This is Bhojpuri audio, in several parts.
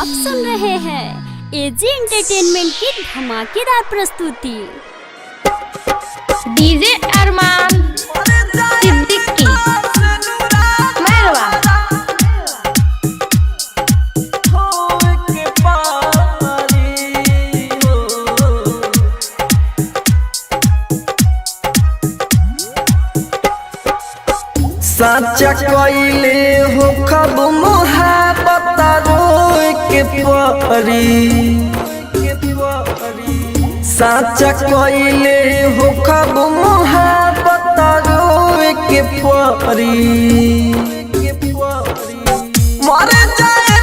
आप सुन रहे हैं एजी एंटरटेनमेंट की धमाकेदार प्रस्तुति। डीजे अरमान सिद्दीकी मेहरवा। साचा कइले हो खब मोहब्बत रोए के परी। साचा कइले हो खब मोहब्बत रोए के परी। मर जाए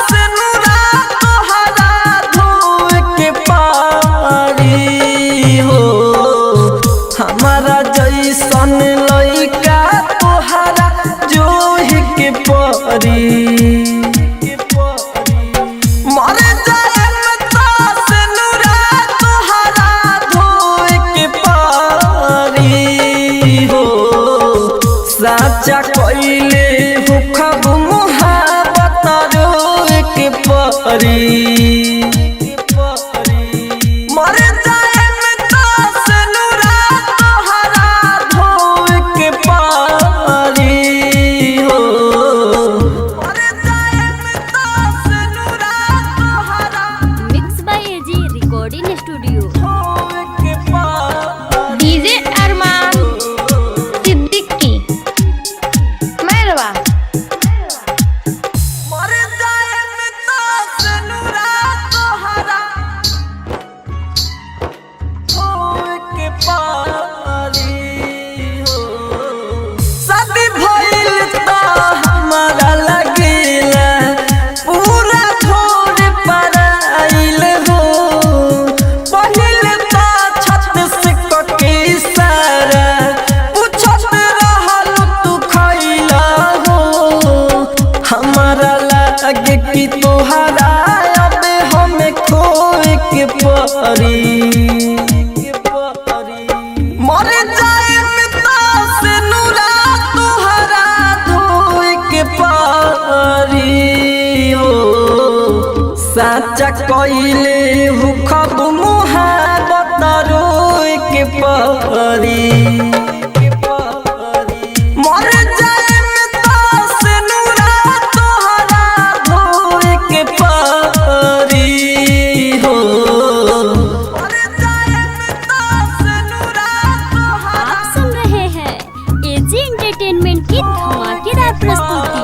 से नूरा तोहरा धोए के पारी हो। हमारा जैसन लइका तोहरा जोहि के परी। मर जाए से नूरा तोहरा धोए के पारी हो। साचा कइले हो खब मोहब्बत रोए के परी। मर जाए से नूरा तोहरा धोए के पारी हो। मर जाए से नूरा तोहरा mix by AG recording studio. धोए के पारी। डीजे अरमान सिद्दीकी मेहरवा। मर जाए से नूरा तोहरा धोए के पारी हो। शादी भइल त हमारा लगेला पूरा छोड़ पर आइल हो। पहिले त छत से कके सारा पूछत रहल तू खइला हो। हमारा लागे कि तोहरा अब हमें खोए के परी। मर जाए से नूरा तोहरा धोए के पारी हो। साचा कइले हो खब मोहब्बत रोए के परी। मर जाए से नूरा तोहरा धोए के पारी हो। मर जाए से नूरा तोहरा आप सुन रहे हैं एजी एंटरटेनमेंट की धमाकेदार प्रस्तुति।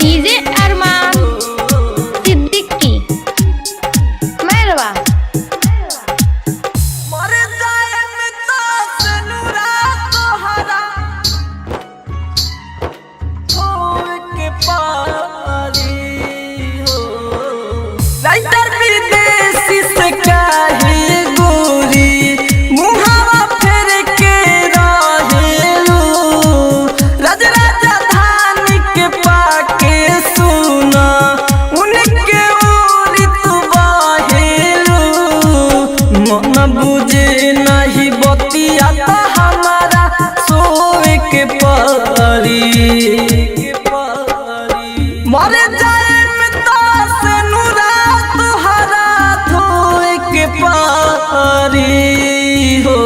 डीजे अरमान सिद्दीकी मेहरवा। मर जाए से नूरा तोहरा धोए के पारी हो। राइटर विदेशी से काहे गोरी मुहावा फेर के रहेलू। राज राजधानी के पाके सुना उनके ओरी तू बाहेलू। मन बुझे नहीं बतिया त हमारा सोए के परी। मर जाए से नूरा तोहरा धोए के पारी हो।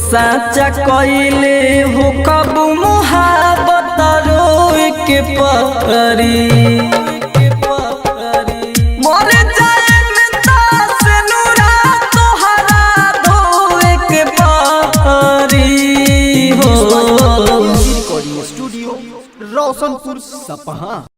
साचा कइले हो कब मोहब्बत रोए के परी। मर जाए से नूरा तोहरा धोए के पारी हो। रिकॉर्डिंग स्टूडियो रोशनपुर सपहा।